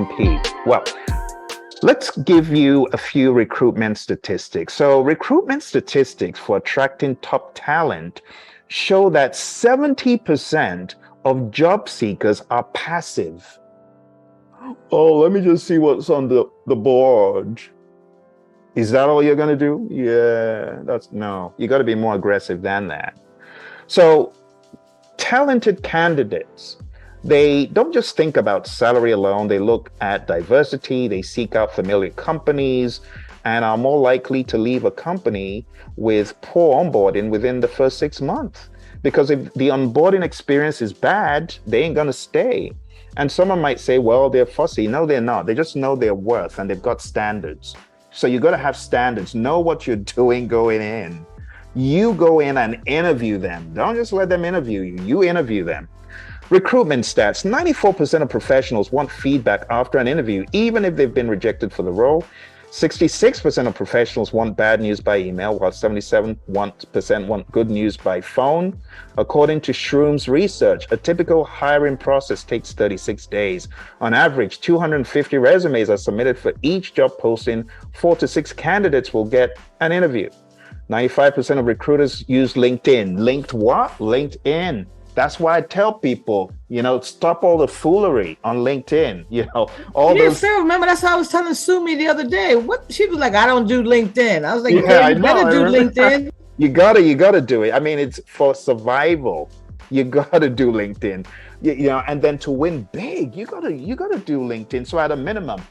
PMP? Well, let's give you a few recruitment statistics. So recruitment statistics for attracting top talent show that 70% of job seekers are passive. Oh, let me just see what's on the board. Is that all you're going to do? Yeah, no, you got to be more aggressive than that. So talented candidates, they don't just think about salary alone. They look at diversity. They seek out familiar companies and are more likely to leave a company with poor onboarding within the first 6 months. Because if the onboarding experience is bad, they ain't going to stay. And someone might say, well, they're fussy. No, they're not. They just know their worth and they've got standards. So you got to have standards. Know what you're doing going in. You go in and interview them. Don't just let them interview you. You interview them. Recruitment stats. 94% of professionals want feedback after an interview, even if they've been rejected for the role. 66% of professionals want bad news by email, while 77% want good news by phone. According to Shroom's research, a typical hiring process takes 36 days. On average, 250 resumes are submitted for each job posting. 4 to 6 candidates will get an interview. 95% of recruiters use LinkedIn. Linked what? LinkedIn. That's why I tell people, stop all the foolery on LinkedIn. Phil, remember that's how I was telling Sumi the other day. What she was like, I don't do LinkedIn. I was like, yeah, you better do LinkedIn. You gotta do it. I mean, it's for survival. You gotta do LinkedIn. And then to win big, you gotta do LinkedIn. So at a minimum,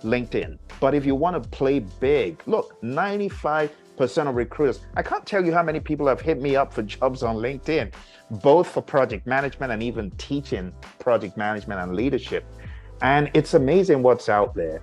LinkedIn. But if you want to play big, look, 95% of recruiters. I can't tell you how many people have hit me up for jobs on LinkedIn, both for project management and even teaching project management and leadership. And it's amazing what's out there.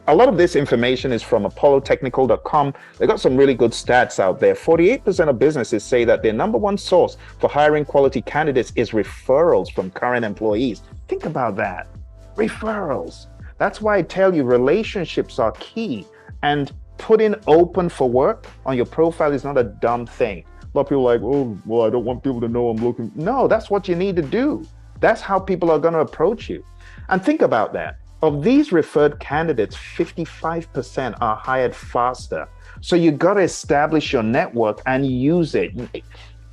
A lot of this information is from apollotechnical.com. They got some really good stats out there. 48% of businesses say that their number one source for hiring quality candidates is referrals from current employees. Think about that. Referrals. That's why I tell you relationships are key. And putting open for work on your profile is not a dumb thing. A lot of people are like, oh, well, I don't want people to know I'm looking. No, that's what you need to do. That's how people are going to approach you. And think about that. Of these referred candidates, 55% are hired faster. So you got to establish your network and use it.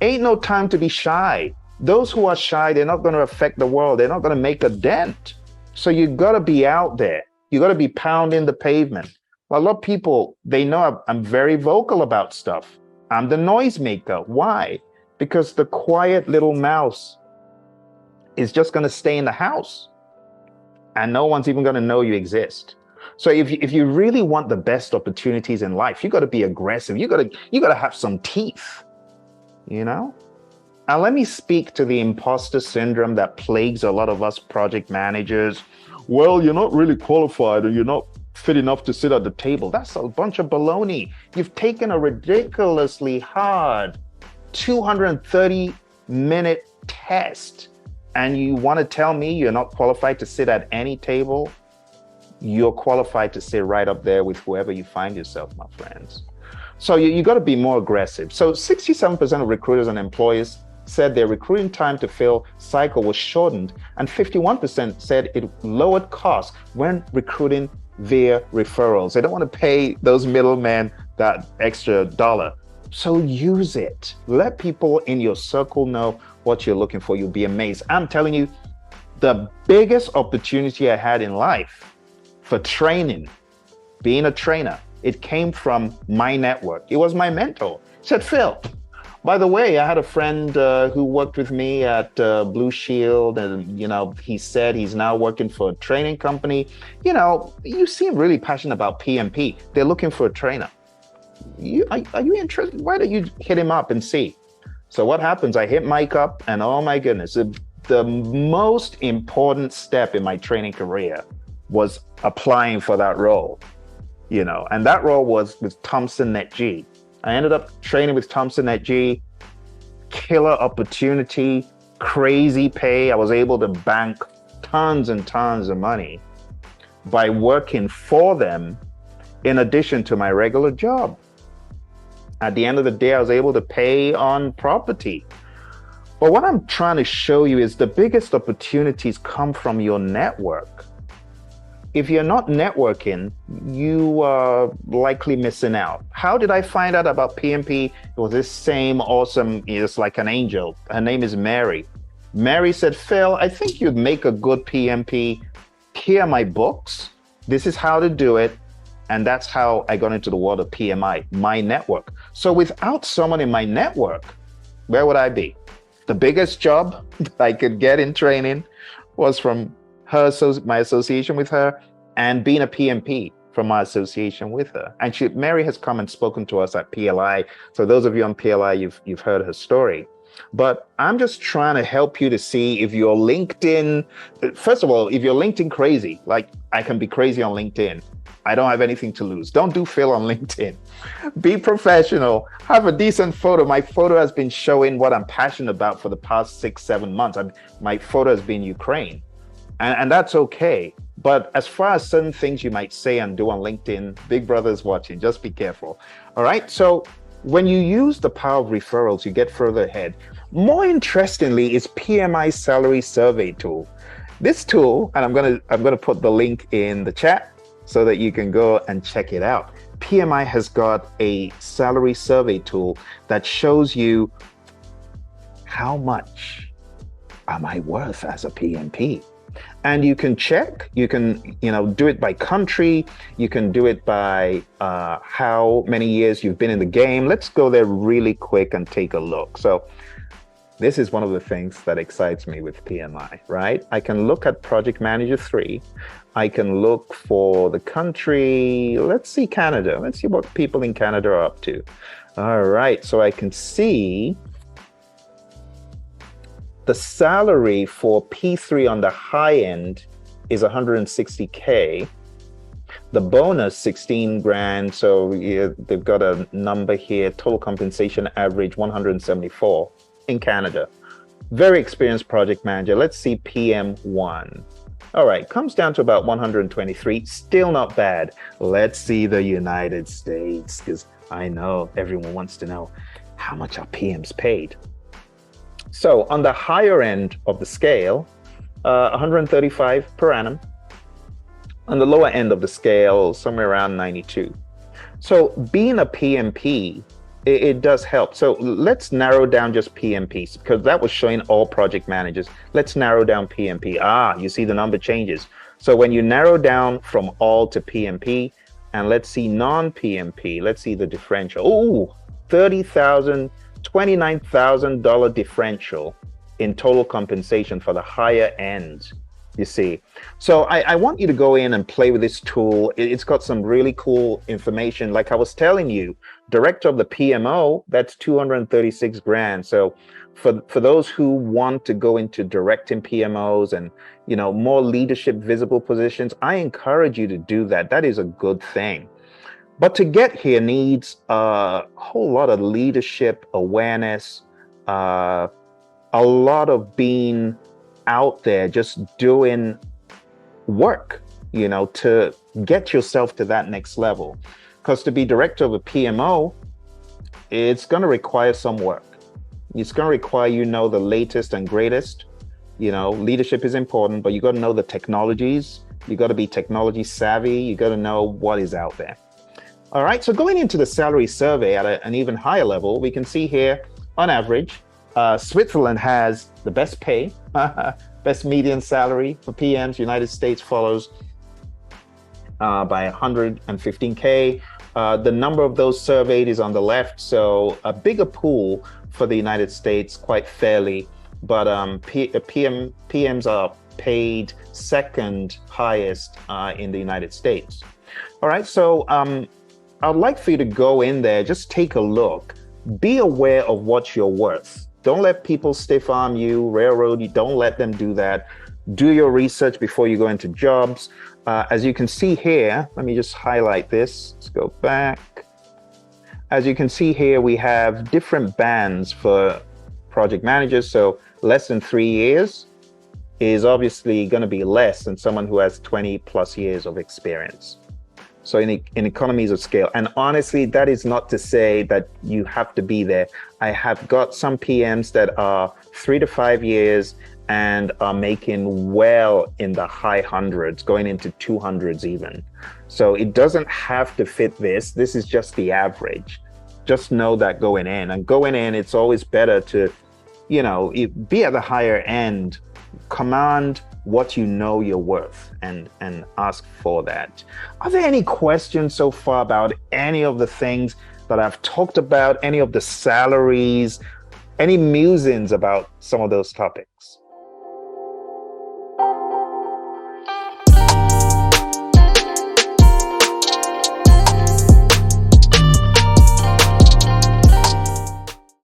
Ain't no time to be shy. Those who are shy, they're not going to affect the world. They're not going to make a dent. So you got to be out there. You got to be pounding the pavement. Well, a lot of people, they know I'm very vocal about stuff. I'm the noisemaker. Why? Because the quiet little mouse is just going to stay in the house and no one's even going to know you exist. So if you really want the best opportunities in life, you got to be aggressive. You got to have some teeth, Now, let me speak to the imposter syndrome that plagues a lot of us project managers. Well, you're not really qualified or you're not fit enough to sit at the table. That's a bunch of baloney. You've taken a ridiculously hard 230-minute test and you want to tell me you're not qualified to sit at any table? You're qualified to sit right up there with whoever you find yourself, my friends. So you got to be more aggressive. So 67% of recruiters and employers said their recruiting time to fill cycle was shortened, and 51% said it lowered costs when recruiting via referrals. They don't want to pay those middlemen that extra dollar. So use it. Let people in your circle know what you're looking for. You'll be amazed. I'm telling you, the biggest opportunity I had in life for training, being a trainer, it came from my network. It was my mentor. He said, Phil, by the way, I had a friend who worked with me at Blue Shield, and he said he's now working for a training company. You seem really passionate about PMP. They're looking for a trainer. Are you interested? Why don't you hit him up and see? So what happens? I hit Mike up, and oh my goodness, the most important step in my training career was applying for that role. And that role was with Thompson NetG. I ended up training with Thompson NetG, killer opportunity, crazy pay. I was able to bank tons and tons of money by working for them in addition to my regular job. At the end of the day, I was able to pay on property. But what I'm trying to show you is the biggest opportunities come from your network. if you're not networking, you are likely missing out. How did I find out about PMP? It was this same awesome, it's like an angel. Her name is Mary. Mary said, Phil, I think you'd make a good PMP. Here are my books. This is how to do it. And that's how I got into the world of PMI, my network. So without someone in my network, where would I be? The biggest job that I could get in training was from my association with her, and being a PMP from my association with her. And Mary has come and spoken to us at PLI. So those of you on PLI, you've heard her story. But I'm just trying to help you to see if you're LinkedIn. First of all, if you're LinkedIn crazy, like I can be crazy on LinkedIn. I don't have anything to lose. Don't do Phil on LinkedIn. Be professional. Have a decent photo. My photo has been showing what I'm passionate about for the past 6-7 months. My photo has been Ukraine. And that's okay. But as far as certain things you might say and do on LinkedIn, Big Brother's watching. Just be careful. All right. So when you use the power of referrals, you get further ahead. More interestingly, is PMI salary survey tool. This tool, and I'm gonna put the link in the chat so that you can go and check it out. PMI has got a salary survey tool that shows you how much am I worth as a PMP. And you can check, you can do it by country, you can do it by how many years you've been in the game. Let's go there really quick and take a look. So this is one of the things that excites me with PMI, right? I can look at Project Manager 3. I can look for the country. Let's see Canada. Let's see what people in Canada are up to. All right, so I can see the salary for P3 on the high end is 160K. The bonus, 16 grand. So they've got a number here. Total compensation average, 174 in Canada. Very experienced project manager. Let's see PM1. All right, comes down to about 123. Still not bad. Let's see the United States, because I know everyone wants to know how much are PMs paid. So on the higher end of the scale, 135 per annum. On the lower end of the scale, somewhere around 92. So being a PMP, it does help. So let's narrow down just PMPs, because that was showing all project managers. Let's narrow down PMP. You see the number changes. So when you narrow down from all to PMP, and let's see non-PMP, let's see the differential. Oh, $29,000 differential in total compensation for the higher end, you see. So I want you to go in and play with this tool. It's got some really cool information. Like I was telling you, director of the PMO, that's 236 grand. So for those who want to go into directing PMOs and more leadership visible positions, I encourage you to do that. That is a good thing. But to get here needs a whole lot of leadership awareness, a lot of being out there, just doing work, to get yourself to that next level. Because to be director of a PMO, it's going to require some work. It's going to require the latest and greatest. Leadership is important, but you got to know the technologies. You got to be technology savvy. You got to know what is out there. All right, so going into the salary survey at an even higher level, we can see here, on average, Switzerland has the best pay, best median salary for PMs. United States follows by 115K. The number of those surveyed is on the left, so a bigger pool for the United States, quite fairly, but PMs are paid second highest in the United States. All right, so I'd like for you to go in there, just take a look, be aware of what you're worth. Don't let people stiff arm you, railroad you, don't let them do that. Do your research before you go into jobs. As you can see here, let me just highlight this. Let's go back. As you can see here, we have different bands for project managers. So less than 3 years is obviously going to be less than someone who has 20 plus years of experience. So in economies of scale, and honestly, that is not to say that you have to be there. I have got some PMs that are 3 to 5 years and are making well in the high hundreds, going into 200s even. So it doesn't have to fit this. This is just the average. Just know that going in. And going in, it's always better to, be at the higher end, command what you know you're worth, and ask for that. Are there any questions so far about any of the things that I've talked about, any of the salaries, any musings about some of those topics?